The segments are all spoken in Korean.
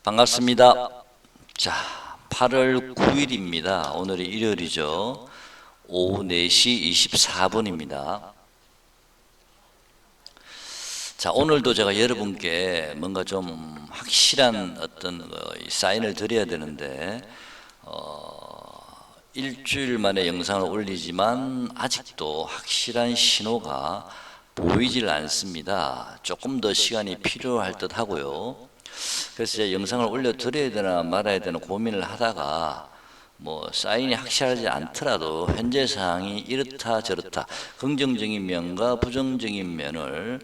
반갑습니다. 자, 8월 9일입니다. 오늘이 일요일이죠. 오후 4시 24분입니다. 자, 오늘도 제가 여러분께 뭔가 좀 확실한 어떤 사인을 드려야 되는데 일주일 만에 영상을 올리지만 아직도 확실한 신호가 보이질 않습니다. 조금 더 시간이 필요할 듯 하고요. 그래서 제가 영상을 올려드려야 되나 말아야 되나 고민을 하다가 뭐 사인이 확실하지 않더라도 현재 상황이 이렇다 저렇다 긍정적인 면과 부정적인 면을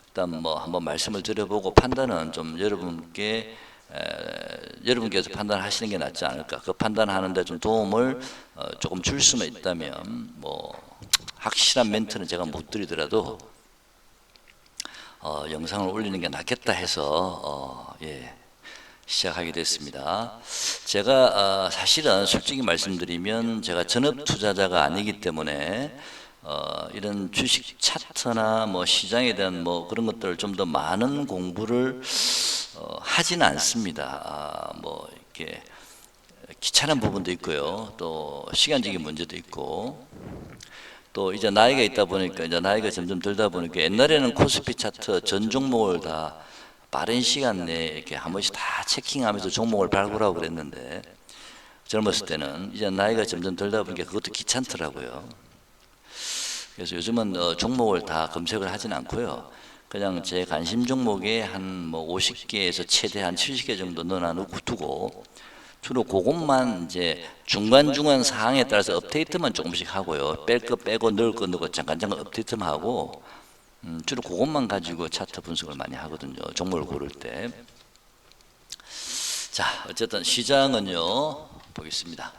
일단 뭐 한번 말씀을 드려보고 판단은 좀 여러분께서 판단하시는 게 낫지 않을까. 그 판단하는데 좀 도움을 조금 줄 수만 있다면 뭐 확실한 멘트는 제가 못 드리더라도 영상을 올리는 게 낫겠다 해서 시작하게 됐습니다. 제가 사실은 솔직히 말씀드리면 제가 전업 투자자가 아니기 때문에 이런 주식 차트나 뭐 시장에 대한 뭐 그런 것들을 좀 더 많은 공부를 하지는 않습니다. 뭐 이렇게 귀찮은 부분도 있고요, 또 시간적인 문제도 있고. 또 이제 나이가 있다 보니까 이제 나이가 점점 들다 보니까 옛날에는 코스피 차트 전 종목을 다 빠른 시간 내에 이렇게 한 번씩 다 체킹하면서 종목을 발굴하고 그랬는데 젊었을 때는 이제 나이가 점점 들다 보니까 그것도 귀찮더라고요. 그래서 요즘은 종목을 다 검색을 하진 않고요. 그냥 제 관심 종목에 한 뭐 50개에서 최대 한 70개 정도 넣어놓고 두고 주로 그것만 이제 중간중간 사항에 따라서 업데이트만 조금씩 하고요. 뺄 거 빼고 넣을 거 넣고 잠깐 업데이트만 하고 주로 그것만 가지고 차트 분석을 많이 하거든요. 종목을 고를 때. 자, 어쨌든 시장은요, 보겠습니다.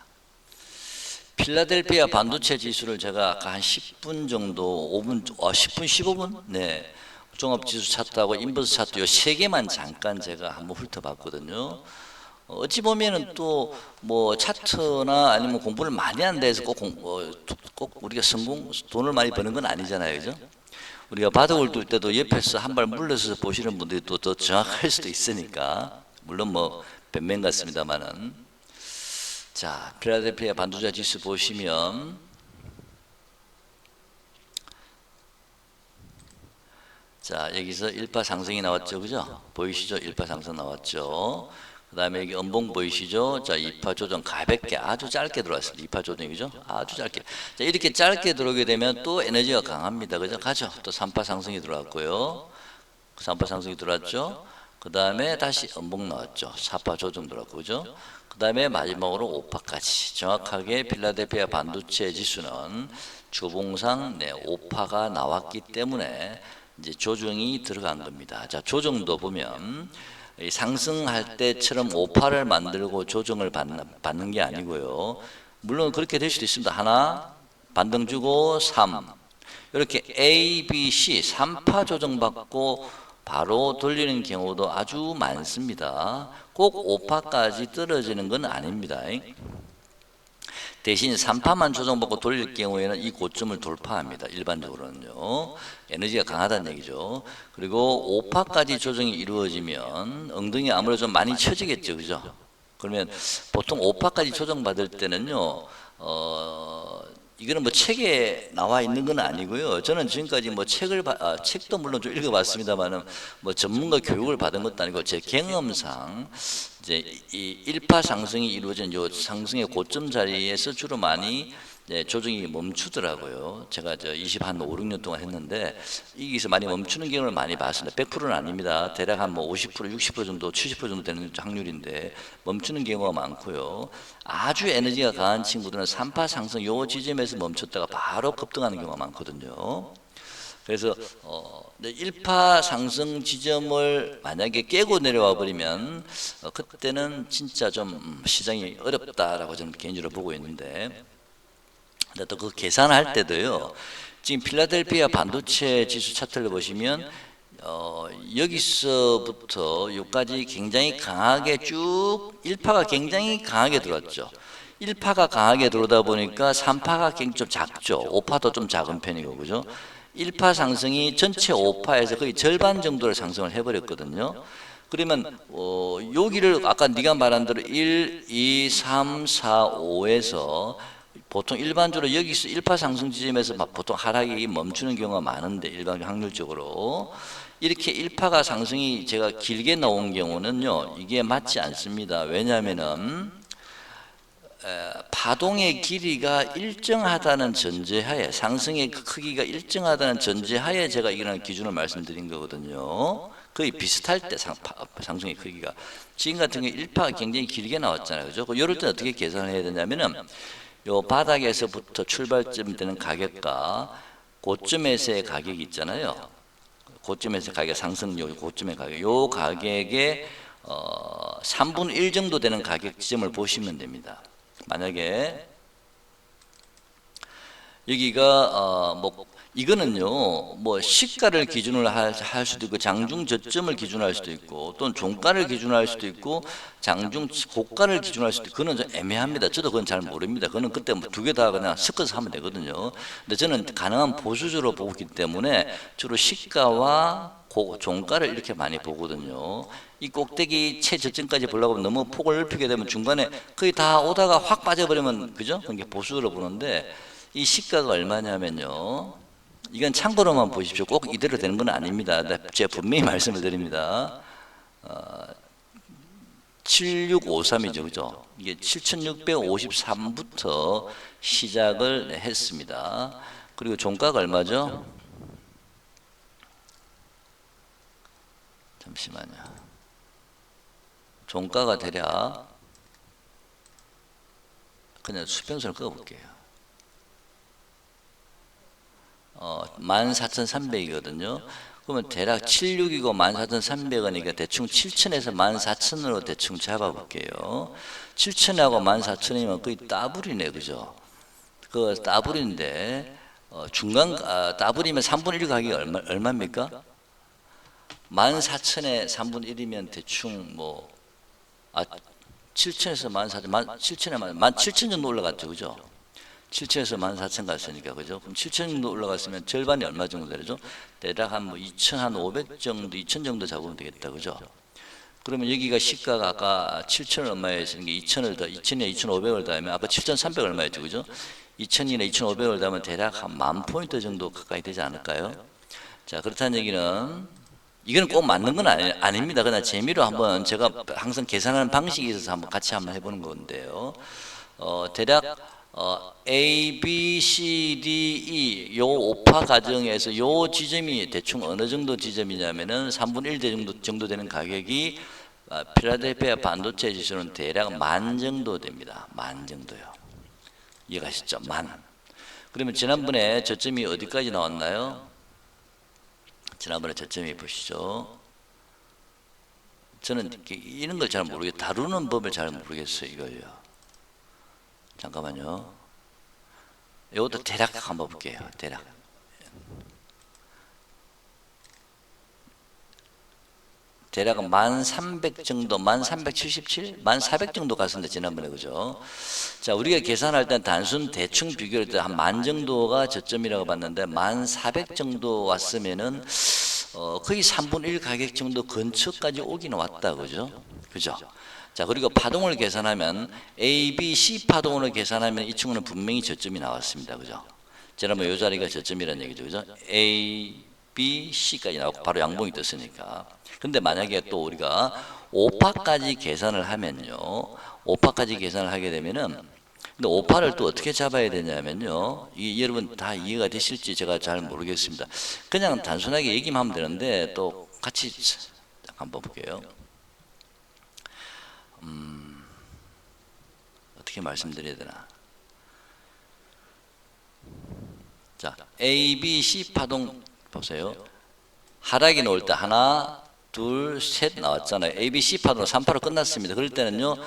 필라델피아 반도체 지수를 제가 아까 한 10분 정도, 10분, 15분? 네. 종합지수 차트하고 인버스 차트 요 세 개만 잠깐 제가 한번 훑어봤거든요. 어찌 보면은 또 뭐 차트나 아니면 공부를 많이 한다 해서 꼭 우리가 돈을 많이 버는 건 아니잖아요. 그죠? 우리가 바둑을 둘 때도 옆에서 한 발 물러서 보시는 분들이 또 더 정확할 수도 있으니까, 물론 뭐 변명 같습니다만은. 자, 필라델피아 반도체 지수 보시면 자, 여기서 1파 상승이 나왔죠. 그죠? 보이시죠? 1파 상승 나왔죠. 그 다음에 여기 음봉 보이시죠? 자, 2파 조정 가볍게 아주 짧게 들어왔습니다. 2파 조정이죠? 아주 짧게. 자, 이렇게 짧게 들어오게 되면 또 에너지가 강합니다. 그죠? 가죠. 또 3파 상승이 들어왔고요. 3파 상승이 들어왔죠? 그 다음에 다시 음봉 나왔죠. 4파 조정 들어왔고, 그죠? 그 다음에 마지막으로 5파까지. 정확하게 필라델피아 반도체 지수는 주봉상 5파가 나왔기 때문에 이제 조정이 들어간 겁니다. 자, 조정도 보면 상승할 때처럼 5파를 만들고 조정을 받는 게 아니고요. 물론 그렇게 될 수도 있습니다. 하나, 반등 주고 3. 이렇게 A, B, C 3파 조정받고 바로 돌리는 경우도 아주 많습니다. 꼭 5파까지 떨어지는 건 아닙니다. 대신 3파만 조정받고 돌릴 경우에는 이 고점을 돌파합니다. 일반적으로는요. 에너지가 강하다는 얘기죠. 그리고 5파까지 조정이 이루어지면 엉덩이 아무래도 좀 많이 처지겠죠. 그죠? 그러면 보통 5파까지 조정받을 때는요, 이거는 뭐 책에 나와 있는 건 아니고요. 저는 지금까지 뭐 책도 물론 좀 읽어봤습니다만은 뭐 전문가 교육을 받은 것도 아니고 제 경험상 이제 이 1파 상승이 이루어진 요 상승의 고점 자리에서 주로 많이 조정이 멈추더라고요. 제가 20한 5, 6년 동안 했는데 여기서 많이 멈추는 경우를 많이 봤습니다. 100%는 아닙니다. 대략 한 뭐 50%, 60% 정도, 70% 정도 되는 확률인데 멈추는 경우가 많고요. 아주 에너지가 강한 친구들은 3파 상승 요 지점에서 멈췄다가 바로 급등하는 경우가 많거든요. 그래서 1파 상승 지점을 만약에 깨고 내려와 버리면 그때는 진짜 좀 시장이 어렵다라고 저는 개인적으로 보고 있는데, 또 그 계산할 때도요, 지금 필라델피아 반도체 지수 차트를 보시면 여기서부터 여기까지 굉장히 강하게 쭉 1파가 굉장히 강하게 들어왔죠. 1파가 강하게 들어오다 보니까 3파가 굉장히 좀 작죠. 5파도 좀 작은 편이고, 그죠? 1파 상승이 전체 5파에서 거의 절반 정도를 상승을 해버렸거든요. 그러면 여기를 아까 네가 말한 대로 1, 2, 3, 4, 5에서 보통 일반적으로 여기서 1파 상승 지점에서 보통 하락이 멈추는 경우가 많은데 일반 확률적으로 이렇게 1파가 상승이 제가 길게 나온 경우는요 이게 맞지 않습니다. 왜냐하면은 파동의 길이가 일정하다는 전제하에 상승의 크기가 일정하다는 전제하에 제가 이런 기준을 말씀드린 거거든요. 거의 비슷할 때 상승의 크기가 지금 같은 경우 1파가 굉장히 길게 나왔잖아요. 그죠? 이럴 때 어떻게 계산을 해야 되냐면은 요 바닥에서부터 출발점 되는 가격과 고점에서의 가격이 있잖아요. 고점에서 가격 상승률, 고점의 가격, 요 가격의 3분의 1 정도 되는 가격 지점을 보시면 됩니다. 만약에 여기가 이거는요 뭐 시가를 기준으로 할 수도 있고 장중 저점을 기준으로 할 수도 있고 또는 종가를 기준으로 할 수도 있고 장중 고가를 기준으로 할 수도 있고 그거는 좀 애매합니다. 저도 그건 잘 모릅니다. 그거는 그때 두 개 다 그냥 섞어서 하면 되거든요. 근데 저는 가능한 보수적으로 보기 때문에 주로 시가와 종가를 이렇게 많이 보거든요. 이 꼭대기 최저점까지 보려고 하면 너무 폭을 넓히게 되면 중간에 거의 다 오다가 확 빠져버리면 그죠? 그게 보수적으로 보는데 이 시가가 얼마냐면요. 이건 참고로만 보십시오. 꼭 이대로 되는 건 아닙니다. 제가 분명히 말씀을 드립니다. 7653이죠. 그죠? 이게 7653부터 시작을 했습니다. 그리고 종가가 얼마죠? 잠시만요. 종가가 대략 그냥 수평선을 그어볼게요. 14,300이거든요. 그러면 대략 76이고 14,300원이니까 대충 7,000에서 14,000으로 대충 잡아볼게요. 7,000하고 14,000이면 거의 따블이네, 그죠? 그 따블인데 중간 따블이면 3분의 1 가격이 얼마입니까? 14,000에 3분의 1이면 대충 7,000에서 14,000, 17,000 정도 올라갔죠, 그죠? 7,000에서 14,000 갔으니까, 그죠? 그럼 7,000 정도 올라갔으면 절반이 얼마 정도 되죠? 대략 한 2,500 정도, 2,000 정도 잡으면 되겠다, 그죠? 그러면 여기가 시가가 아까 7,000 얼마였으니까 2,000을 더, 2,000에 2,500을 더하면 아까 7,300 얼마였죠, 그죠? 2,000이나 2,500을 더하면 대략 한 10,000포인트 정도 가까이 되지 않을까요? 자, 그렇다는 얘기는 이거는 꼭 맞는 건 아닙니다. 그냥 재미로 한번 제가 항상 계산하는 방식이 있어서 한번 같이 한번 해보는 건데요. 대략 A, B, C, D, E 요 5파 과정에서 요 지점이 대충 어느 정도 지점이냐면은 3분의 1 정도 되는 가격이 필라델피아 반도체 지수는 대략 10,000 정도 됩니다. 10,000 정도요. 이해가시죠? 10,000. 그러면 지난번에 저점이 어디까지 나왔나요? 지난번에 저점이 보시죠. 저는 이런 걸 잘 모르겠어요. 다루는 법을 잘 모르겠어요. 이걸요. 잠깐만요. 이것도 대략 한번 볼게요. 대략. 대략 1,300 정도, 1,377, 1,400 정도 갔습니다. 지난번에, 그죠? 자, 우리가 계산할 때 단순 대충 비교할 때 한 10,000 정도가 저점이라고 봤는데 1,400 정도 왔으면은 거의 3분의 1 가격 정도 근처까지 오긴 왔다, 그죠? 그죠? 자, 그리고 파동을 계산하면 A, B, C 파동으로 계산하면 이 친구는 분명히 저점이 나왔습니다, 그죠? 지난번 이 자리가 저점이라는 얘기죠, 그죠? A, B, C까지 나오고 바로 양봉이 떴으니까. 근데 만약에 또 우리가 5파까지 계산을 하면요, 5파까지 계산을 하게 되면은, 근데 5파를 또 어떻게 잡아야 되냐면요, 여러분 다 이해가 되실지 제가 잘 모르겠습니다. 그냥 단순하게 얘기만 하면 되는데 또 같이 한번 볼게요. 어떻게 말씀드려야 되나? 자, A, B, C 파동 보세요. 하락이 나올 때 하나, 둘, 셋 나왔잖아요. A, B, C 파동으로 3파로 끝났습니다. 그럴 때는요,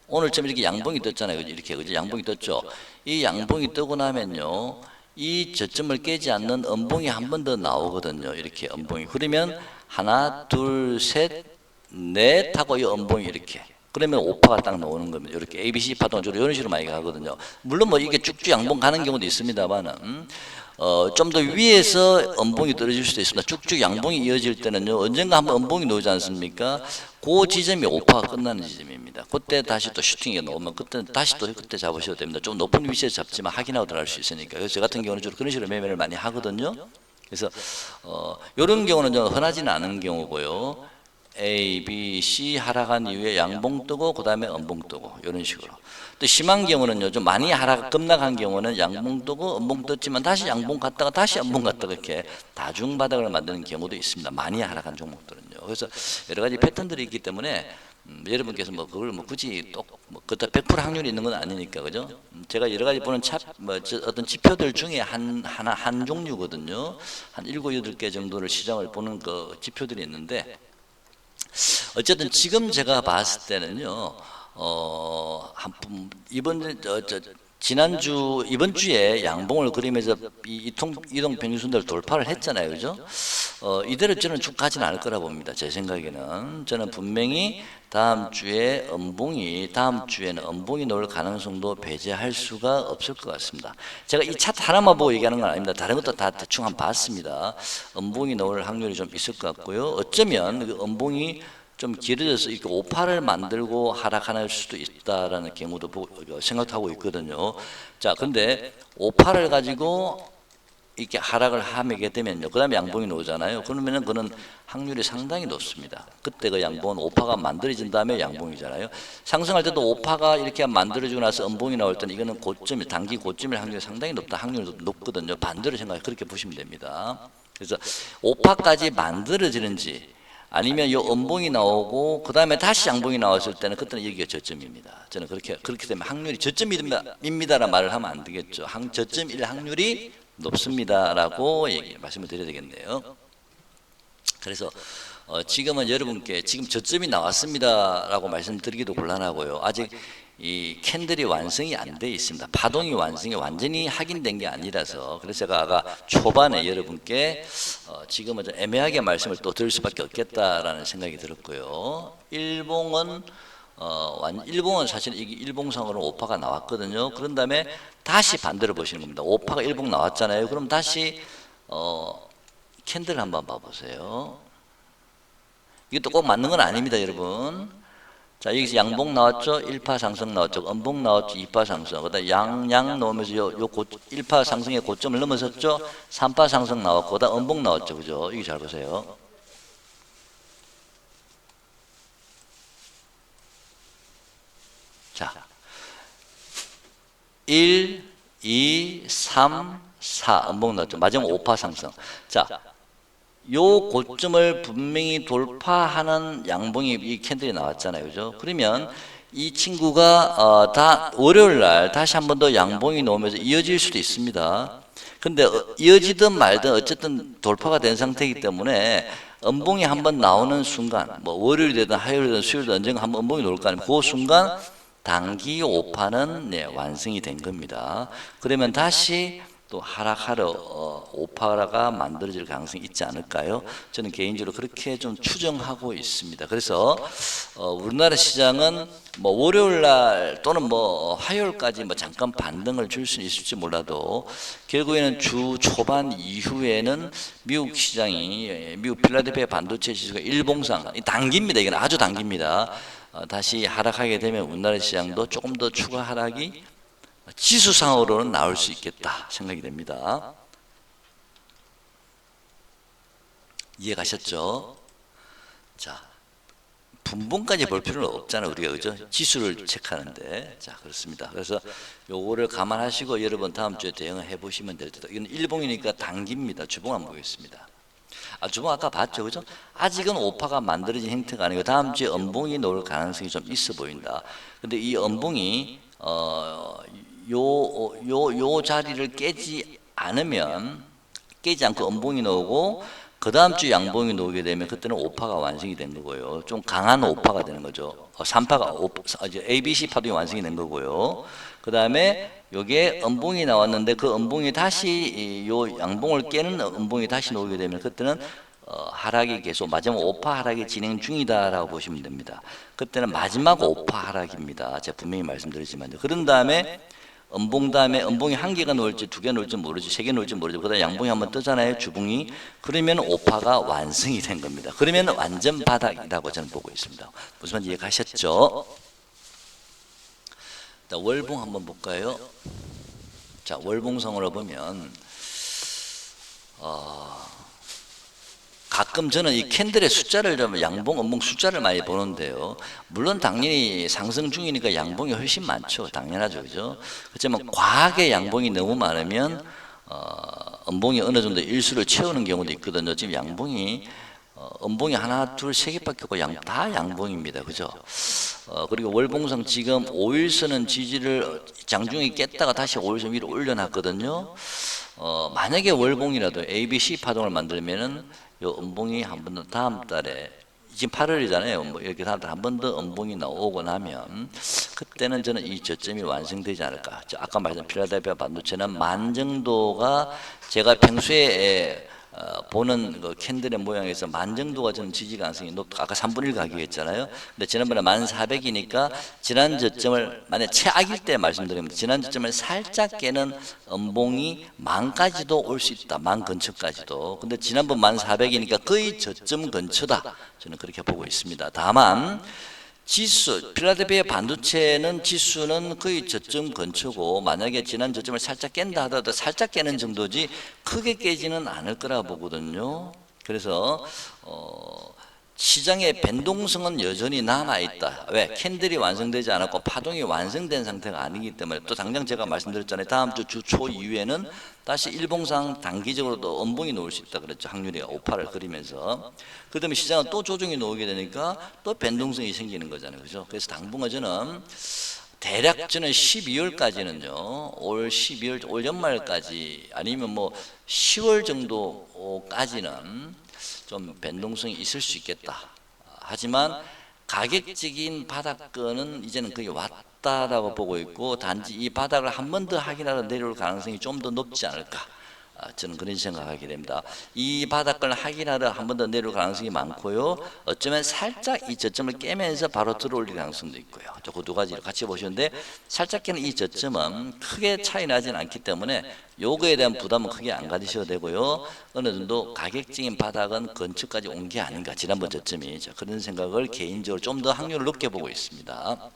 오늘쯤 이렇게 양봉이 떴잖아요. 이렇게, 그죠? 양봉이 떴죠. 이 양봉이 뜨고 나면요, 이 저점을 깨지 않는 음봉이 한 번 더 나오거든요. 이렇게 음봉이. 그러면 하나, 둘, 셋, 넷 하고 이 음봉이 이렇게. 그러면 5파가 딱 나오는 겁니다. 이렇게 ABC 파동은 주로 이런 식으로 많이 가거든요. 물론 뭐 이게 쭉쭉 양봉 가는 경우도 있습니다만은 좀 더 위에서 음봉이 떨어질 수도 있습니다. 쭉쭉 양봉이 이어질 때는요, 언젠가 한번 음봉이 나오지 않습니까? 그 지점이 오파가 끝나는 지점입니다. 그때 다시 또 슈팅이 나오면 그때는 다시 또 그때 잡으셔도 됩니다. 좀 높은 위치에서 잡지만 확인하고 들어갈 수 있으니까. 그래서 저 같은 경우는 주로 그런 식으로 매매를 많이 하거든요. 그래서 이런 경우는 좀 흔하지는 않은 경우고요. A, B, C 하락한 이후에 양봉 뜨고 그 다음에 음봉 뜨고 이런 식으로. 또 심한 경우는요, 좀 많이 하락 급락한 경우는 양봉 뜨고 음봉 떴지만 다시 양봉 갔다가 다시 음봉 갔다가 이렇게 다중 바닥을 만드는 경우도 있습니다. 많이 하락한 종목들은요. 그래서 여러 가지 패턴들이 있기 때문에 여러분께서 뭐 그걸 뭐 굳이 또뭐 그때 100% 확률이 있는 건 아니니까, 그죠? 제가 여러 가지 보는 어떤 지표들 중에 한 종류거든요. 한 7, 8개 정도를 시장을 보는 그 지표들이 있는데, 어쨌든 지금 제가 봤을 때는요, 이번 주에 양봉을 그리면서 이동 평균선을 돌파를 했잖아요, 그죠? 이대로 저는 쭉 가지는 않을 거라 봅니다. 제 생각에는 저는 분명히 다음 주에는 음봉이 나올 가능성도 배제할 수가 없을 것 같습니다. 제가 이 차트 하나만 보고 얘기하는 건 아닙니다. 다른 것도 다 대충 한번 봤습니다. 음봉이 나올 확률이 좀 있을 것 같고요. 어쩌면 그 음봉이 좀 길어져서 이렇게 오파를 만들고 하락하는 수도 있다라는 경우도 생각하고 있거든요. 자, 근데 오파를 가지고 이렇게 하락을 하게 되면요, 그 다음에 양봉이 나오잖아요. 그러면은 그는 확률이 상당히 높습니다. 그때 그 양봉은 오파가 만들어진 다음에 양봉이잖아요. 상승할 때도 오파가 이렇게 만들어지고 나서 음봉이 나올 때는 이거는 고점이, 단기 고점일 확률이 상당히 높다. 확률이 높거든요. 반대로 생각해 그렇게 보시면 됩니다. 그래서 오파까지 만들어지는지 아니면 요 음봉이 나오고 그 다음에 다시 양봉이 나왔을 때는 그때는 여기가 저점입니다. 저는 그렇게 되면 확률이 저점입니다라는 말을 하면 안 되겠죠. 저점일 확률이 높습니다라고 말씀을 드려야 되겠네요. 그래서 지금은 여러분께 지금 저점이 나왔습니다라고 말씀드리기도 곤란하고요. 아직 이 캔들이 완성이 안 돼 있습니다. 파동이 완전히 확인된 게 아니라서. 그래서 제가 아까 초반에 여러분께 지금은 좀 애매하게 말씀을 또 드릴 수밖에 없겠다라는 생각이 들었고요. 일봉은 사실 이게 일봉상으로 오파가 나왔거든요. 그런 다음에 다시 반대로 보시는 겁니다. 오파가 일봉 나왔잖아요. 그럼 다시 캔들 한번 봐보세요. 이것도 꼭 맞는 건 아닙니다, 여러분. 자, 여기서 양봉 나왔죠? 1파 상승 나왔죠? 음봉 나왔죠? 2파 상승. 그다음 양 넣으면서 1파 상승의 고점을 넘어섰죠? 3파 상승 나왔고, 그다음 음봉 나왔죠, 그죠? 이거 잘 보세요. 자, 1, 2, 3, 4 음봉 나왔죠? 마지막 5파 상승. 자, 요 고점을 분명히 돌파하는 양봉이 이 캔들이 나왔잖아요, 그죠? 그러면 이 친구가 다 월요일 날 다시 한 번 더 양봉이 나오면서 이어질 수도 있습니다. 근데 이어지든 말든 어쨌든 돌파가 된 상태이기 때문에 음봉이 한 번 나오는 순간, 뭐 월요일이 되든 화요일이 되든 수요일이든 언젠가 한 번 음봉이 나올 거 아니에요. 그 순간 단기 오파는 완성이 된 겁니다. 그러면 다시 또 하락하러 오파가 만들어질 가능성이 있지 않을까요? 저는 개인적으로 그렇게 좀 추정하고 있습니다. 그래서 우리나라 시장은 뭐 월요일 날 또는 뭐 화요일까지 뭐 잠깐 반등을 줄 수는 있을지 몰라도 결국에는 주 초반 이후에는 미국 시장이 미국 필라델피아 반도체 지수가 일봉상 단기입니다. 이건 아주 단기입니다. 다시 하락하게 되면 우리나라 시장도 조금 더 추가 하락이 지수상으로는 나올 수 있겠다 생각이 됩니다. 이해가셨죠? 자, 분봉까지 볼 필요는 없잖아요, 우리가, 그죠? 지수를 체크하는데. 자, 그렇습니다. 그래서 요거를 감안하시고 여러분 다음 주에 대응을 해보시면 될 듯. 이건 일봉이니까 단기입니다. 주봉 한번 보겠습니다. 주봉 아까 봤죠, 그죠? 아직은 오파가 만들어진 형태가 아니고 다음 주에 음봉이 나올 가능성이 좀 있어 보인다. 근데 이 음봉이 요 자리를 깨지 않고 음봉이 나오고 그 다음 주 양봉이 나오게 되면 그때는 오파가 완성이 된 거고요. 좀 강한 오파가 되는 거죠. 3파가 ABC 파동이 완성이 된 거고요. 그 다음에 요게 음봉이 나왔는데 그 음봉이 다시 요 양봉을 깨는 음봉이 다시 나오게 되면 그때는 하락이 계속 마지막 오파 하락이 진행 중이다라고 보시면 됩니다. 그때는 마지막 오파 하락입니다. 제가 분명히 말씀드리지만요. 그런 다음에 음봉 다음에 음봉이 한 개가 놓을지 두 개 놓을지 모르지, 세 개 놓을지 모르지. 그다음에 양봉이 한번 뜨잖아요, 주봉이. 그러면 오파가 완성이 된 겁니다. 그러면 완전 바닥이라고 저는 보고 있습니다. 무슨 말인지 이해가셨죠? 자, 월봉 한번 볼까요? 자, 월봉성으로 보면 가끔 저는 이 캔들의 숫자를 좀 양봉, 음봉 숫자를 많이 보는데요. 물론 당연히 상승 중이니까 양봉이 훨씬 많죠. 당연하죠, 그죠? 그렇지만 과하게 양봉이 너무 많으면 음봉이 어느 정도 일수를 채우는 경우도 있거든요. 지금 양봉이 음봉이 하나, 둘, 세 개밖에 없고 다 양봉입니다, 그죠? 그리고 월봉성 지금 5일선은 지지를 장중에 깼다가 다시 5일선 위로 올려놨거든요. 만약에 월봉이라도 ABC 파동을 만들면은 요 음봉이 한 번 더 다음 달에, 지금 8월이잖아요. 뭐 이렇게 다음 달에 한 번 더 음봉이 나오고 나면 그때는 저는 이 저점이 완성되지 않을까. 아까 말했던 필라델피아 반도체는 만 정도가 제가 평소에 보는 그 캔들의 모양에서 만 정도가 저는 지지 가능성이 높다. 아까 3분의 1 가격이었잖아요. 근데 지난번에 1400이니까 지난 저점을 만약 최악일 때 말씀드립니다. 지난 저점을 살짝 깨는 음봉이 만까지도 올 수 있다. 만 근처까지도. 근데 지난번 1400이니까 거의 저점 근처다. 저는 그렇게 보고 있습니다. 다만 지수, 필라델피아 반도체는 지수는 거의 저점 근처고, 만약에 지난 저점을 살짝 깬다 하더라도 살짝 깨는 정도지 크게 깨지는 않을 거라 보거든요. 그래서 시장의 변동성은 여전히 남아있다. 왜? 캔들이 완성되지 않았고 파동이 완성된 상태가 아니기 때문에. 또 당장 제가 말씀드렸잖아요. 다음 주 주 초 이후에는 다시 일봉상 단기적으로도 음봉이 놓을 수 있다 그랬죠. 확률이 5파를 그리면서. 그 다음에 시장은 또 조정이 놓게 되니까 또 변동성이 생기는 거잖아요, 그죠? 그래서 당분간 저는 대략 저는 12월까지는요, 올 12월, 올 연말까지 아니면 뭐 10월 정도까지는 좀 변동성이 있을 수 있겠다. 하지만 가격적인 바닥권은 이제는 거의 왔다라고 보고 있고, 단지 이 바닥을 한 번 더 확인하러 내려올 가능성이 좀 더 높지 않을까. 저는 그런 생각하게 됩니다. 이 바닥권을 확인하러 한 번 더 내려올 가능성이 많고요. 어쩌면 살짝 이 저점을 깨면서 바로 들어올릴 가능성도 있고요. 그 두 가지를 같이 보시는데, 살짝 깨는 이 저점은 크게 차이 나지는 않기 때문에 요거에 대한 부담은 크게 안 가지셔도 되고요. 어느 정도 가격적인 바닥은 근처까지 온 게 아닌가, 지난번 저점이. 그런 생각을 개인적으로 좀 더 확률을 높게 보고 있습니다.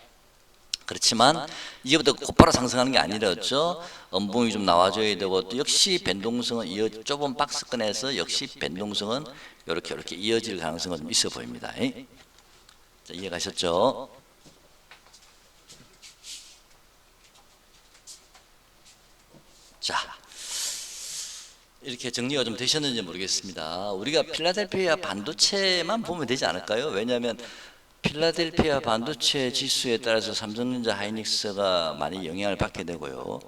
그렇지만 이제부터 곧바로 상승하는 게 아니라죠. 음봉이 좀 나와줘야 되고, 또 역시 변동성은 좁은 박스권에서 역시 변동성은 이렇게 이어질 가능성은 좀 있어 보입니다. 자, 이해가셨죠? 자, 이렇게 정리가 좀 되셨는지 모르겠습니다. 우리가 필라델피아 반도체만 보면 되지 않을까요? 왜냐하면 필라델피아 반도체 지수에 따라서 삼성전자 하이닉스가 많이 영향을 받게 되고요.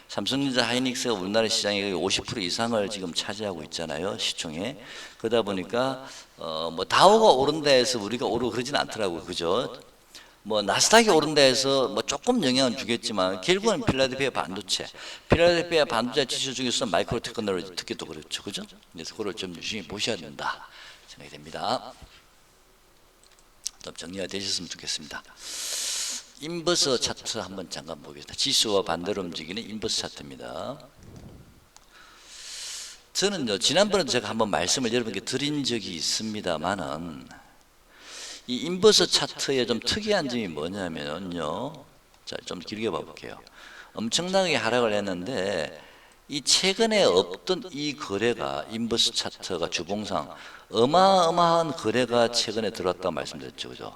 삼성전자 하이닉스가 우리나라 시장의 50% 이상을 지금 차지하고 있잖아요, 시총에. 그러다 보니까 뭐 다우가 오른다 해서 우리가 오르고 그러진 않더라고요, 그죠? 뭐 나스닥이 오른다 해서 뭐 조금 영향은 주겠지만 결국은 필라델피아 반도체 지수 중에서 마이크로 테크놀로지 특히 또 그렇죠, 그죠? 그래서 그걸 좀 유심히 보셔야 된다 생각이 됩니다. 좀 정리가 되셨으면 좋겠습니다. 인버스 차트 한번 잠깐 보겠습니다. 지수와 반대로 움직이는 인버스 차트입니다. 저는요, 지난번에도 제가 한번 말씀을 여러분께 드린 적이 있습니다만은, 이 인버스 차트의 좀 특이한 점이 뭐냐면요, 자, 좀 길게 봐볼게요. 엄청나게 하락을 했는데, 이 최근에 없던 이 거래가, 인버스 차트가 주봉상 어마어마한 거래가 최근에 들어왔다고 말씀드렸죠, 그죠?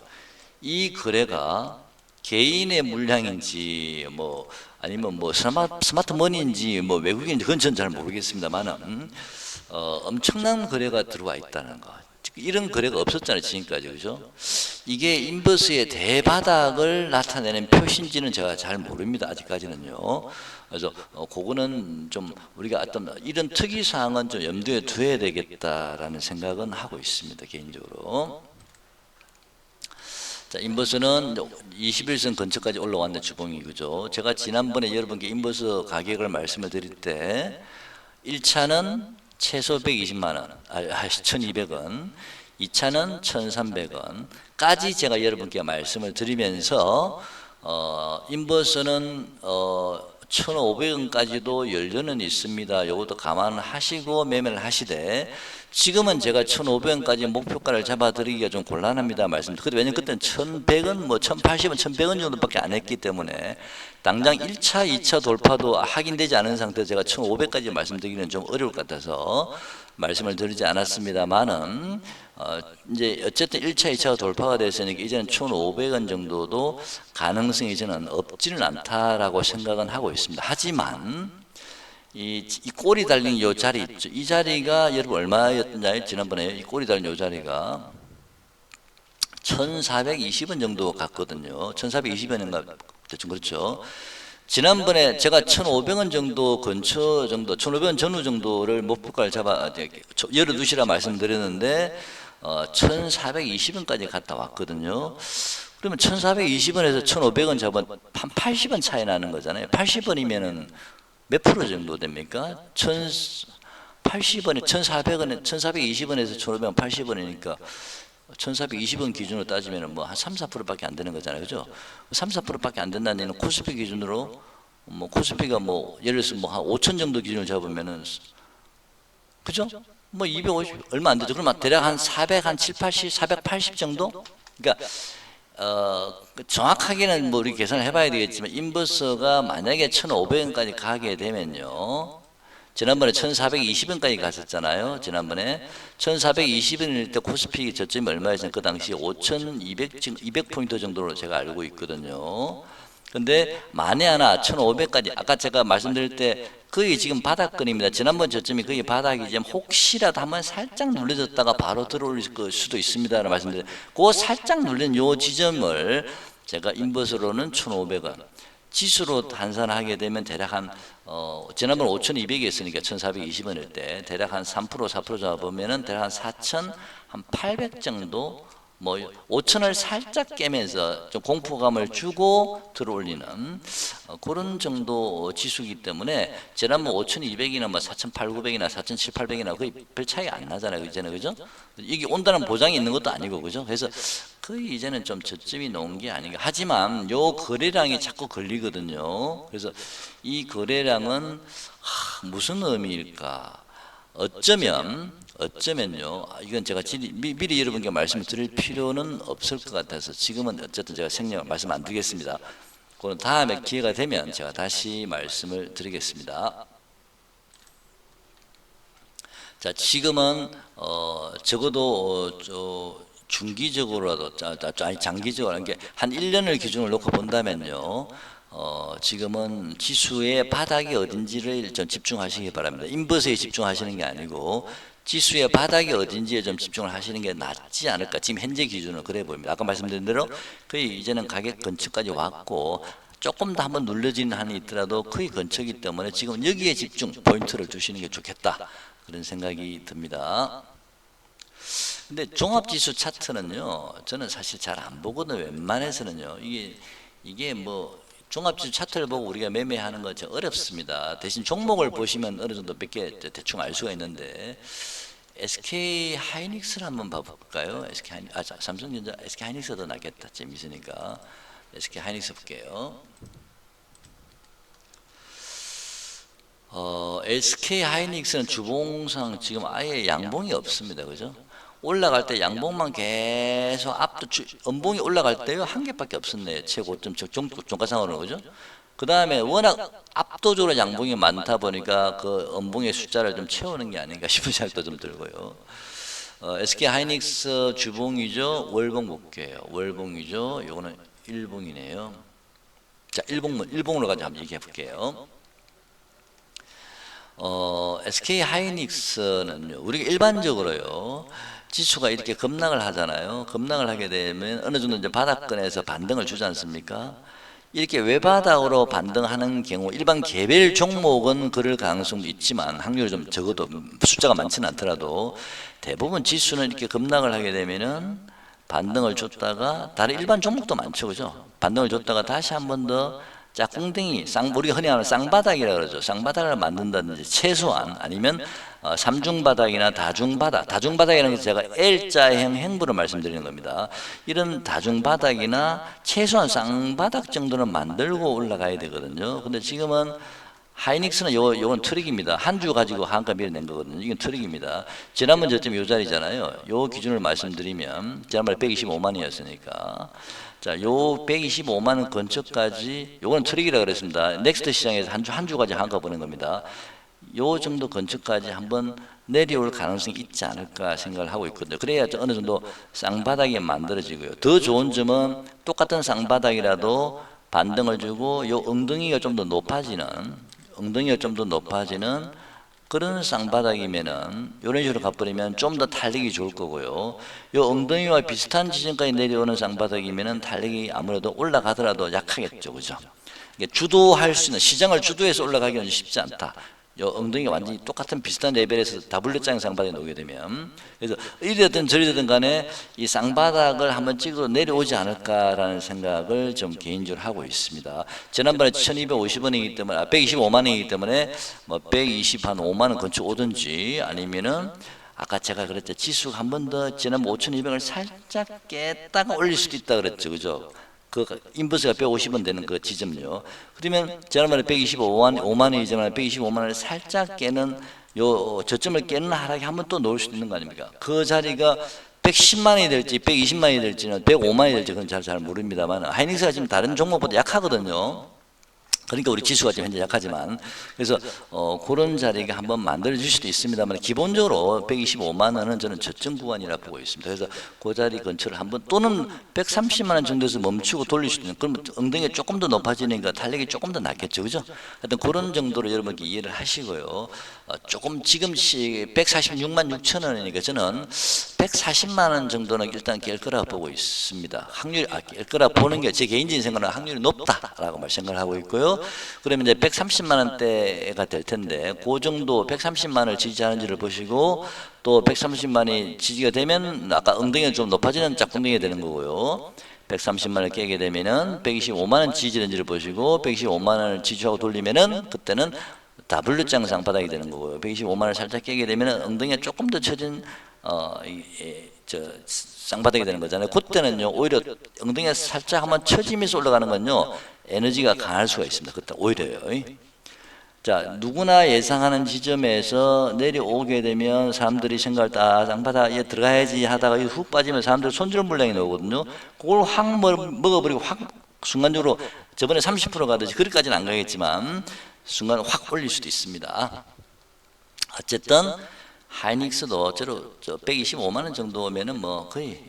이 거래가 개인의 물량인지 뭐 아니면 뭐 스마트머니인지 뭐 외국인인지 그건 전 잘 모르겠습니다만은 엄청난 거래가 들어와 있다는 거. 이런 거래가 없었잖아요, 지금까지, 그죠? 이게 인버스의 대바닥을 나타내는 표시인지는 제가 잘 모릅니다, 아직까지는요. 그래서 그거는 좀 우리가 어떤 이런 특이 사항은 좀 염두에 두어야 되겠다라는 생각은 하고 있습니다, 개인적으로. 자, 인버스는 21선 근처까지 올라왔는 주봉이, 그죠? 제가 지난번에 여러분께 인버스 가격을 말씀을 드릴 때 1차는 최소 120만 원, 1200원, 2차는 1300원까지 제가 여러분께 말씀을 드리면서 인버스는 1,500원까지도 연료는 있습니다. 이것도 감안하시고 매매를 하시되, 지금은 제가 1,500원까지 목표가를 잡아드리기가 좀 곤란합니다 말씀드렸는데, 왜냐면 그때는 1,100원, 뭐 1,080원, 1,100원 정도밖에 안 했기 때문에 당장 1차, 2차 돌파도 확인되지 않은 상태에서 제가 1,500까지 말씀드리기는 좀 어려울 것 같아서 말씀을 드리지 않았습니다만은, 이제 어쨌든 1차, 2차가 돌파가 됐으니까 이제는 1,500원 정도도 가능성이 저는 없지는 않다라고 생각은 하고 있습니다. 하지만 이 꼬리 달린 요 자리 있죠. 이 자리가 여러분 얼마였나요? 지난번에 이 꼬리 달린 요 자리가 1,420원 정도 갔거든요. 1,420원인가 대충 그렇죠. 지난번에 제가 1,500원 정도 근처 정도, 1,500원 전후 정도를 목표가를 잡아 열어두시라 말씀드렸는데 1,420원까지 갔다 왔거든요. 그러면 1,420원에서 1,500원 잡은 한 80원 차이 나는 거잖아요. 80원이면은 몇 프로 정도 됩니까? 1,080원에 1,400원에 1,420원에서 1,500원 80원이니까 1,420원 기준으로 따지면 뭐 한 3, 4%밖에 안 되는 거잖아요. 그죠? 3, 4%밖에 안 된다는 얘기는 코스피 기준으로 뭐 코스피가 뭐 예를 들어서 뭐 한 5천 정도 기준으로 잡으면은 그죠? 뭐 250 얼마 안 되죠. 그러면 대략 한 400, 한 7, 80, 480 정도? 그러니까 정확하게는 뭐 우리 계산을 해봐야 되겠지만 인버스가 만약에 1,500원까지 가게 되면요, 지난번에 1,420원까지 갔었잖아요. 지난번에 1,420원일 때 코스피 저점이 얼마였냐면 그 당시 5,200포인트 정도로 제가 알고 있거든요. 근데 만에 하나 1,500까지, 아까 제가 말씀드릴 때 거의 지금 바닥권입니다. 지난번 저점이 거의 바닥이지만 혹시라도 한번 살짝 눌려졌다가 바로 들어올 수도 있습니다라는 말씀드려요. 그 살짝 눌린 요 지점을 제가 인버스로는 1,500원, 지수로 환산하게 되면 대략 한 지난번 5,200이었으니까 1,420원일 때 대략 한 3%, 4% 잡으면은 대략 한 4,800 정도, 뭐 5,000을 살짝 깨면서 좀 공포감을 주고 들어올리는 그런 정도 지수이기 때문에 지난번 5,200이나 뭐 4,800이나 4,700이나 거의 별 차이 안 나잖아요. 이제는 그죠? 이게 온다는 보장이 있는 것도 아니고 그죠? 그래서 거의 이제는 좀 저점이 놓은 게 아닌가. 하지만 요 거래량이 자꾸 걸리거든요. 그래서 이 거래량은 무슨 의미일까? 어쩌면요, 이건 제가 미리 여러분께 말씀을 드릴 필요는 없을 것 같아서 지금은 어쨌든 제가 생략 말씀 안 드리겠습니다. 그건 다음에 기회가 되면 제가 다시 말씀을 드리겠습니다. 자, 지금은 적어도 중기적으로라도 아니 장기적으로 이게 한 1년을 기준으로 놓고 본다면요, 지금은 지수의 바닥이 어딘지를 좀 집중하시기 바랍니다. 인버스에 집중하시는 게 아니고 지수의 바닥이 어딘지에 좀 집중을 하시는 게 낫지 않을까. 지금 현재 기준으로 그래 보입니다. 아까 말씀드린 대로 거의 이제는 가격 근처까지 왔고 조금 더 한번 눌러지는 한이 있더라도 거의 근처이기 때문에 지금 여기에 집중 포인트를 두시는 게 좋겠다, 그런 생각이 듭니다. 근데 종합지수 차트는요, 저는 사실 잘 안 보거든요. 웬만해서는요. 이게 뭐 종합지수 차트를 보고 우리가 매매하는 거 어렵습니다. 대신 종목을 보시면 어느 정도 몇 개 대충 알 수가 있는데, SK 하이닉스를 한번 봐볼까요? 삼성전자, SK 하이닉스가 더 낫겠다. 재밌으니까 SK 하이닉스 볼게요. SK 하이닉스는 주봉상 지금 아예 양봉이 없습니다. 그죠? 올라갈 때 양봉만 계속 음봉이 올라갈 때요 한 개밖에 없었네요. 최고점 종가상으로는. 그죠? 그 다음에 워낙 압도적으로 양봉이 많다 보니까 그 음봉의 숫자를 좀 채우는 게 아닌가 싶은 생각도 좀 들고요. SK 하이닉스 주봉이죠. 월봉 볼게요. 월봉이죠. 요거는 일봉이네요. 자, 일봉으로 가지고 한번 얘기해 볼게요. SK 하이닉스는요, 우리가 일반적으로요, 지수가 이렇게 급락을 하잖아요. 급락을 하게 되면 어느 정도 이제 바닥권에서 반등을 주지 않습니까? 이렇게 외바닥으로 반등하는 경우 일반 개별 종목은 그럴 가능성도 있지만 확률이 좀 적어도 숫자가 많지는 않더라도 대부분 지수는 이렇게 급락을 하게 되면은 반등을 줬다가 다른 일반 종목도 많죠. 그죠? 반등을 줬다가 다시 한 번 더 짝꿍댕이, 우리가 흔히 하는 쌍바닥이라고 그러죠. 쌍바닥을 만든다든지 최소한 아니면 삼중바닥이나 다중바닥. 다중바닥이라는 것은 제가 L자형 행부를 말씀드리는 겁니다. 이런 다중바닥이나 최소한 쌍바닥 정도는 만들고 올라가야 되거든요. 근데 지금은 하이닉스는 요건 트릭입니다. 한 주 가지고 한가 밀어낸 거거든요. 이건 트릭입니다. 지난번 저점 요 자리잖아요. 요 기준을 말씀드리면 지난번에 125만이었으니까 자, 요 125만 원 근처까지 요거는 트릭이라 그랬습니다. 넥스트 시장에서 한 주까지 한가 보는 겁니다. 요 정도 근처까지 한번 내려올 가능성이 있지 않을까 생각을 하고 있거든요. 그래야 어느 정도 쌍바닥이 만들어지고요. 더 좋은 점은 똑같은 쌍바닥이라도 반등을 주고 요 엉덩이가 좀 더 높아지는 그런 쌍바닥이면은 이런 식으로 가버리면 좀 더 탄력이 좋을 거고요. 요 엉덩이와 비슷한 지점까지 내려오는 쌍바닥이면은 탄력이 아무래도 올라가더라도 약하겠죠, 그죠? 이게 주도할 수 있는 시장을 주도해서 올라가기는 쉽지 않다. 요 엉덩이가 완전히 똑같은 비슷한 레벨에서 W자형 쌍바닥에 놓게 되면 그래서 이리든 저리든 간에 이 쌍바닥을 한번 찍어 내려오지 않을까라는 생각을 좀 개인적으로 하고 있습니다. 지난번에 1250원이기 때문에 125만 원이기 때문에 뭐 125만 원 근처 오든지 아니면은 아까 제가 그랬죠. 지수가 한 번 더 지난번 5,200을 살짝 깼다가 올릴 수도 있다 그랬죠. 그죠? 그 인버스가 150원 되는 그 지점요. 그러면 지난번에 125만 원이 지난번에 125만 원을 살짝 깨는 요 저점을 깨는 하락이 한번 또 놓을 수도 있는 거 아닙니까? 그 자리가 110만 원이 될지 120만 원이 될지는 105만 원이 될지 그건 잘 모릅니다만 하이닉스가 지금 다른 종목보다 약하거든요. 그러니까 우리 지수가 지금 현재 약하지만 그래서 그런 자리가 한번 만들어 줄 수도 있습니다만 기본적으로 125만 원은 저는 저점 구간이라 보고 있습니다. 그래서 그 자리 근처를 한번 또는 130만 원 정도에서 멈추고 돌릴 수도 있는 그러면 엉덩이가 조금 더 높아지니까 탄력이 조금 더 낫겠죠, 그죠? 하여튼 그런 정도로 여러분께 이해를 하시고요. 조금 지금 146만 6천 원이니까 저는 140만 원 정도는 일단 깰 거라고 보고 있습니다. 확률 깰 거라 보는 게 제 개인적인 생각은 확률이 높다라고 생각을 하고 있고요. 그러면 이제 130만 원대가 될 텐데 그 정도 130만 원을 지지하는지를 보시고 또 130만이 지지가 되면 아까 엉덩이가 좀 높아지는 짝꿍덩이가 되는 거고요. 130만 원을 깨게 되면은 125만 원 지지는지를 보시고 125만 원을 지지하고 돌리면은 그때는 W장 쌍바닥이 되는 거고요. 125만 원을 살짝 깨게 되면은 엉덩이가 조금 더 처진 쌍바닥이 되는 거잖아요. 그때는요 오히려 엉덩이가 살짝 한번 처지면서 올라가는 건요 에너지가 강할 수가 있습니다. 그때 오히려요. 자, 누구나 예상하는 지점에서 내려오게 되면 사람들이 생각할 때 쌍바닥에 들어가야지 하다가 훅 빠지면 사람들 손질 물량이 나오거든요. 그걸 확 먹어버리고 확 순간적으로 저번에 30% 가듯이 그렇게까지는 안 가겠지만 순간 확 올릴 수도 있습니다. 어쨌든 하이닉스도 저 125만 원 정도면은 뭐 거의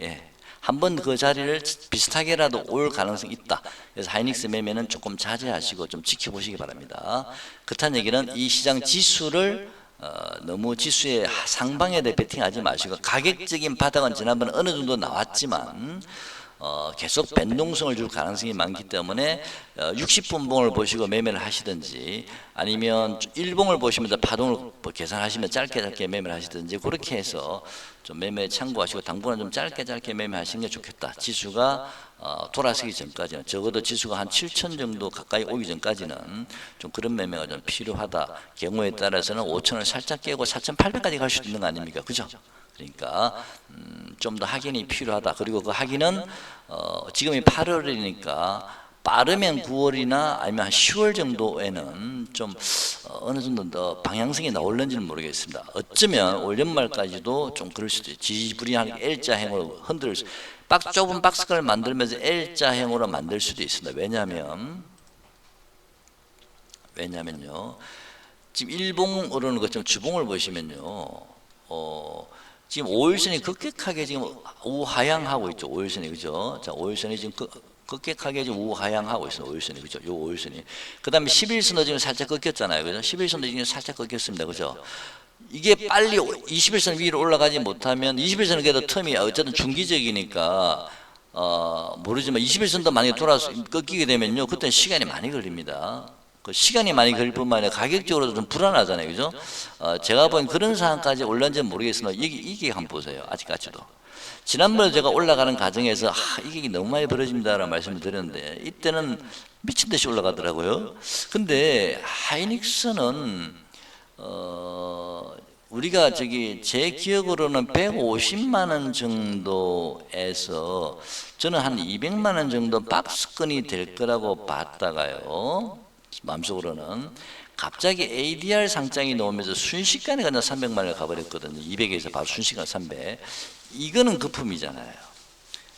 한번 그 자리를 비슷하게라도 올 가능성이 있다. 그래서 하이닉스 매매는 조금 자제하시고 좀 지켜보시기 바랍니다. 그렇다는 얘기는 이 시장 지수를 너무 지수의 상방에 대해 베팅하지 마시고 가격적인 바닥은 지난번에 어느 정도 나왔지만 계속 변동성을 줄 가능성이 많기 때문에 60분봉을 보시고 매매를 하시든지 아니면 1봉을 보시면서 파동을 계산하시면 짧게 매매를 하시든지 그렇게 해서 좀 매매에 참고하시고 당분간 좀 짧게 매매하시는 게 좋겠다. 지수가 돌아서기 전까지는 적어도 지수가 한 7천 정도 가까이 오기 전까지는 좀 그런 매매가 좀 필요하다. 경우에 따라서는 5천을 살짝 깨고 4,800까지 갈 수도 있는 거 아닙니까? 그죠? 그러니까 좀 더 확인이 필요하다. 그리고 그 확인은 지금이 8월이니까 빠르면 9월이나 아니면 한 10월 정도에는 좀 어느 정도 더 방향성이 나올는지는 모르겠습니다. 어쩌면 올 연말까지도 좀 그럴 수도 있어요. 지지부진한 L자형으로 흔들 수 좁은 박스를 만들면서 L자형으로 만들 수도 있습니다. 왜냐면요. 지금 일봉으로는 그 좀 주봉을 보시면요. 지금 5일선이 급격하게 지금 우하향하고 있죠. 5일선이 그죠? 자, 5일선이 지금 급격하게 지금 우하향하고 있어요. 5일선이 그죠? 요 5일선이. 그다음에 11선도 지금 살짝 꺾였잖아요. 그죠? 11선도 지금 살짝 꺾였습니다. 그죠? 이게 빨리 21선 위로 올라가지 못하면 21선은 그래도 텀이 어쨌든 중기적이니까 모르지만 21선도 만약에 돌아서 꺾이게 되면요. 그때는 시간이 많이 걸립니다. 그 시간이 많이 걸릴 뿐만 아니라 가격적으로도 좀 불안하잖아요, 그죠? 제가 본 그런 상황까지 올랐는지는 모르겠으나 이게 한번 보세요, 아직까지도. 지난번에 제가 올라가는 과정에서 이게 너무 많이 벌어집니다라는 말씀을 드렸는데 이때는 미친 듯이 올라가더라고요. 근데 하이닉스는 우리가 제 기억으로는 150만 원 정도에서 저는 한 200만 원 정도 박스권이 될 거라고 봤다가요. 마음속으로는 갑자기 ADR 상장이 나오면서 순식간에 그냥 300만 원을 가버렸거든요. 200에서 바로 순식간 300. 이거는 거품이잖아요.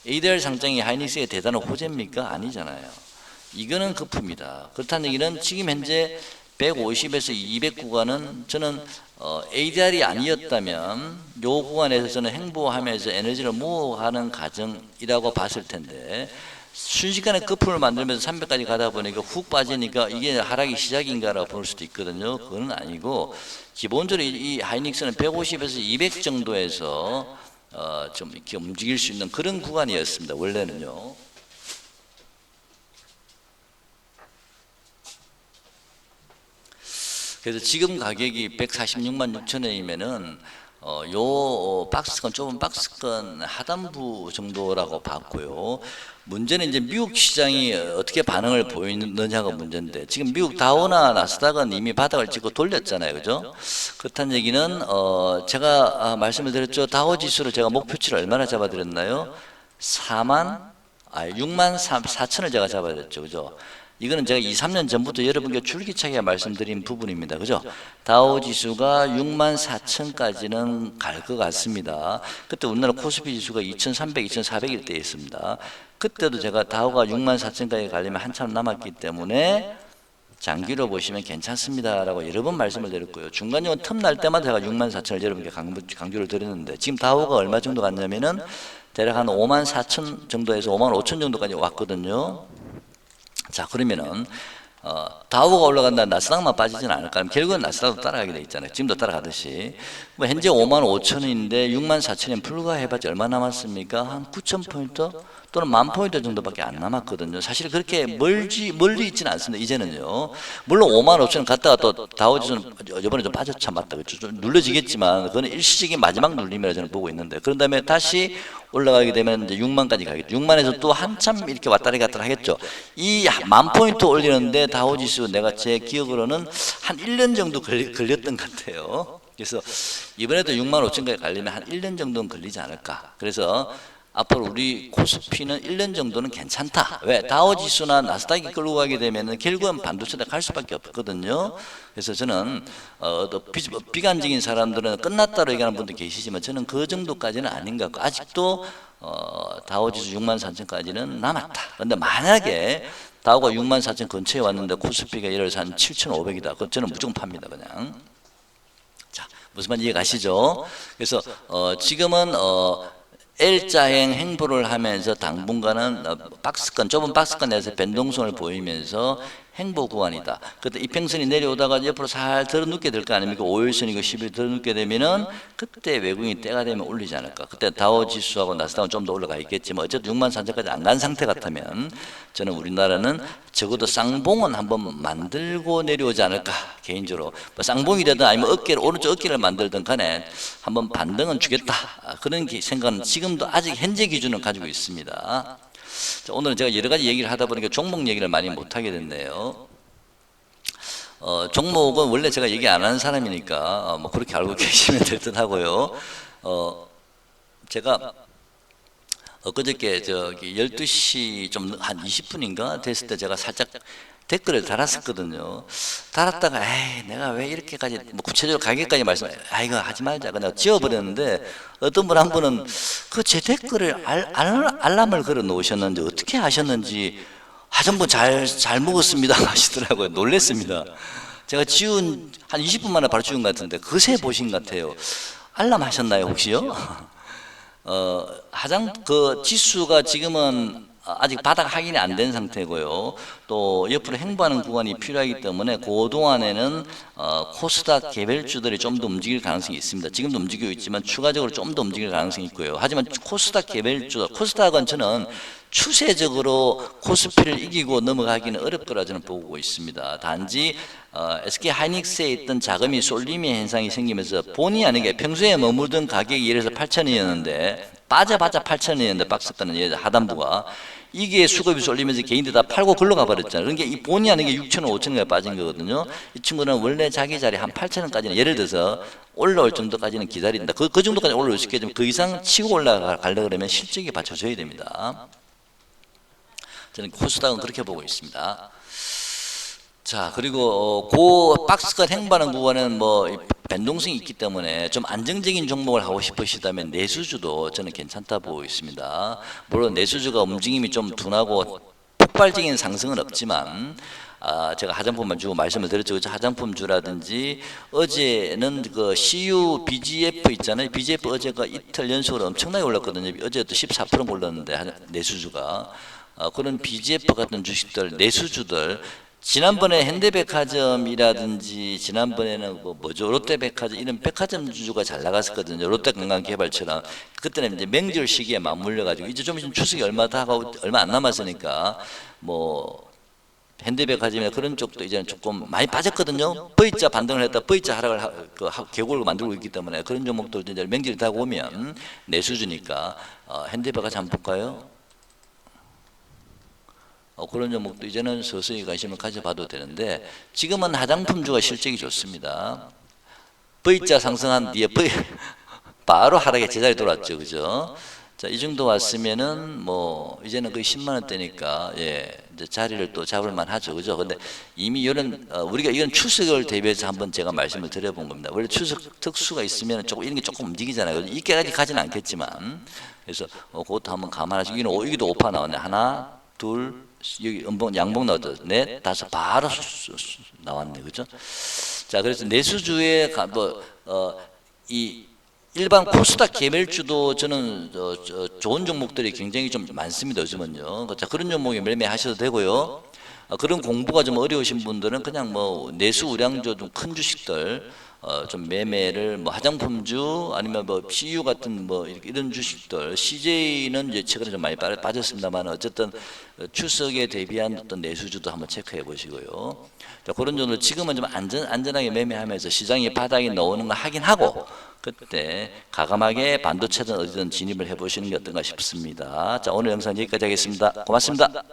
ADR 상장이 하이닉스의 대단한 호재입니까? 아니잖아요. 이거는 거품이다. 그렇다는 얘기는 지금 현재 150에서 200 구간은 저는 ADR이 아니었다면 요 구간에서 저는 행보하면서 에너지를 모으는 과정이라고 봤을 텐데 순식간에 거품을 만들면서 300까지 가다 보니까 훅 빠지니까 이게 하락이 시작인가라고 볼 수도 있거든요. 그건 아니고 기본적으로 이 하이닉스는 150에서 200 정도에서 좀 이렇게 움직일 수 있는 그런 구간이었습니다. 원래는요. 그래서 지금 가격이 146만 6천 원이면은 요 박스권 좁은 박스권 하단부 정도라고 봤고요. 문제는 이제 미국 시장이 어떻게 반응을 보이느냐가 문제인데 지금 미국 다우나 나스닥은 이미 바닥을 찍고 돌렸잖아요, 그죠? 그렇다는 얘기는 제가 말씀을 드렸죠. 다우 지수를 제가 목표치를 얼마나 잡아드렸나요? 6만 4천을 제가 잡아드렸죠, 그죠? 이거는 제가 2, 3년 전부터 여러분께 줄기차게 말씀드린 부분입니다. 그죠? 다우 지수가 6만 4천까지는 갈 것 같습니다. 그때 우리나라 코스피 지수가 2,300, 2,400일 때 있습니다. 그때도 제가 다우가 6만 4천까지 가려면 한참 남았기 때문에 장기로 보시면 괜찮습니다라고 여러 번 말씀을 드렸고요. 중간적으로 틈날 때마다 제가 6만 4천을 여러분께 강조를 드렸는데 지금 다우가 얼마 정도 갔냐면은 대략 한 5만 4천 정도에서 5만 5천 정도까지 왔거든요. 자, 그러면은 다우가 올라간다 나스닥만 빠지진 않을까? 결국은 나스닥도 따라가게 돼 있잖아요. 지금도 따라가듯이. 뭐 현재 5만 5천 원인데 6만 4천 원 불과해봤자 얼마 남았습니까? 한 9천 포인트 또는 1만 포인트 정도밖에 안 남았거든요. 사실 그렇게 멀리 있지는 않습니다. 이제는요. 물론 5만 5천 원 갔다가 또 다우지수는 이번에 좀 빠졌죠. 맞다. 그렇죠. 좀 눌러지겠지만 그거는 일시적인 마지막 눌림이라 저는 보고 있는데 그런 다음에 다시 올라가게 되면 이제 6만까지 가겠죠. 6만에서 또 한참 이렇게 왔다리 갔다리 하겠죠. 이 1만 포인트 올리는데 다우지수 내가 제 기억으로는 한 1년 정도 걸렸던 것 같아요. 그래서 이번에도 6만 5천까지 가려면 한 1년 정도는 걸리지 않을까. 그래서 앞으로 우리 코스피는 1년 정도는 괜찮다. 왜? 다우지수나 나스닥이 끌고 가게 되면 결국은 반도체에 갈 수밖에 없거든요. 그래서 저는 비관적인 사람들은 끝났다고 얘기하는 분도 계시지만 저는 그 정도까지는 아닌 것 같고 아직도 다우지수 6만 4천까지는 남았다. 그런데 만약에 다우가 6만 4천 근처에 왔는데 코스피가 예를 들어서 한 7,500이다. 그럼 저는 무조건 팝니다. 그냥. 자, 무슨 말인지 이해 가시죠? 그래서 지금은 L자행 행보를 하면서 당분간은 좁은 박스권 내에서 변동성을 보이면서 행보 구간이다. 그때 이평선이 내려오다가 옆으로 살 들어눕게 될 거 아닙니까? 5일선이고 10일 들어눕게 되면은 그때 외국인이 때가 되면 올리지 않을까. 그때 다우 지수하고 나스닥은 좀 더 올라가 있겠지만 어쨌든 6만 4천까지 안 간 상태 같으면 저는 우리나라는 적어도 쌍봉은 한번 만들고 내려오지 않을까. 개인적으로 뭐 쌍봉이라든 아니면 오른쪽 어깨를 만들든 간에 한번 반등은 주겠다. 그런 생각은 지금도 아직 현재 기준을 가지고 있습니다. 자, 오늘은 제가 여러 가지 얘기를 하다 보니까 종목 얘기를 많이 못하게 됐네요. 종목은 원래 제가 얘기 안 하는 사람이니까 뭐 그렇게 알고 계시면 될 듯 하고요. 제가 엊그저께 12시 좀 한 20분인가 됐을 때 제가 살짝 댓글을 달았었거든요. 달았다가 내가 왜 이렇게까지 뭐 구체적으로 가격까지 이거 하지 말자. 내가 지워버렸는데 어떤 분 한 분은 그 제 댓글을 알람을 걸어 놓으셨는데 어떻게 하셨는지 전부 잘 먹었습니다 하시더라고요. 놀랬습니다. 제가 지운 한 20분 만에 바로 지운 것 같은데 그새 보신 것 같아요. 알람 하셨나요 혹시요? 그 지수가 지금은 아직 바닥 확인이 안 된 상태고요. 또 옆으로 행보하는 구간이 필요하기 때문에 그 동안에는 코스닥 개별주들이 좀 더 움직일 가능성이 있습니다. 지금도 움직이고 있지만 추가적으로 좀 더 움직일 가능성이 있고요. 하지만 코스닥 개별주, 코스닥은 저는 추세적으로 코스피를 이기고 넘어가기는 어렵 거라 저는 보고 있습니다. 단지 SK 하이닉스에 있던 자금이 쏠림의 현상이 생기면서 본의 아니게 평소에 머물던 가격이 예를 들어서 8,000원이었는데 빠져봤자 8,000원이었는데 박스가는 하단부가 이게 수급이 쏠리면서 개인들 다 팔고 글러가 버렸잖아요. 그러니까 이 본의 아니게 6,000원, 5,000원에 빠진 거거든요. 이 친구는 원래 자기 자리 한 8,000원까지는 예를 들어서 올라올 정도까지는 기다린다. 그 정도까지 올라올 수 있겠지만 그 이상 치고 올라가려고 그러면 실적이 받쳐줘야 됩니다. 저는 코스닥은 그렇게 보고 있습니다. 자, 그리고 그 박스가 행보하는 구간은 뭐 변동성이 있기 때문에 좀 안정적인 종목을 하고 싶으시다면 내수주도 저는 괜찮다 보고 있습니다. 물론 내수주가 움직임이 좀 둔하고 폭발적인 상승은 없지만 제가 화장품만 주고 말씀을 드렸죠. 그렇죠? 화장품주라든지 어제는 그 CU BGF 있잖아요. BGF 어제가 이틀 연속으로 엄청나게 올랐거든요. 어제도 14% 올랐는데 내수주가 그런 BGF 같은 주식들 내수주들 지난번에 현대백화점이라든지 지난번에는 뭐죠 롯데백화점 이런 백화점 주주가 잘 나갔었거든요. 롯데관광개발처럼 그때는 이제 명절 시기에 맞물려 가지고 이제 좀 추석이 얼마 안 남았으니까 뭐 현대백화점이나 그런 쪽도 이제는 조금 많이 빠졌거든요. V자 반등을 했다 V자 하락을 계곡을 만들고 있기 때문에 그런 종목들도 이제 명절이 다가오면 내수주니까 현대백화점 한번 볼까요? 그런 종목도 이제는 서서히 관심을 가져봐도 되는데 지금은 화장품주가 실적이 좋습니다. V자 상승한 뒤에 바로 하락에 제자리 돌았죠, 그죠? 자, 이 정도 왔으면은 뭐 이제는 거의 10만 원대니까 예, 이제 자리를 또 잡을 만하죠, 그죠? 근데 이미 이런 우리가 이런 추석을 대비해서 한번 제가 말씀을 드려본 겁니다. 원래 추석 특수가 있으면 조금 이런 게 조금 움직이잖아요. 이때까지 가지는 않겠지만 그래서 그것도 한번 감안하시고 여기도 5파 나왔네. 하나, 둘. 여기 양봉 나왔죠. 넷, 다섯 바로 나왔네, 그죠? 자, 그래서 내수주의 이 일반 코스닥 개별주도 저는 좋은 종목들이 굉장히 좀 많습니다, 요즘은요. 자, 그런 종목에 매매하셔도 되고요. 그런 공부가 좀 어려우신 분들은 그냥 뭐 내수 우량주 좀 큰 주식들 좀 매매를 뭐 화장품주 아니면 뭐 CU 같은 뭐 이런 주식들 CJ는 이제 최근에 좀 많이 빠졌습니다만 어쨌든 추석에 대비한 어떤 내수주도 한번 체크해 보시고요. 자, 그런 정도 지금은 좀 안전하게 매매하면서 시장이 바닥에 나오는 거 확인하고 그때 과감하게 반도체든 어디든 진입을 해 보시는 게 어떤가 싶습니다. 자, 오늘 영상 여기까지 하겠습니다. 고맙습니다.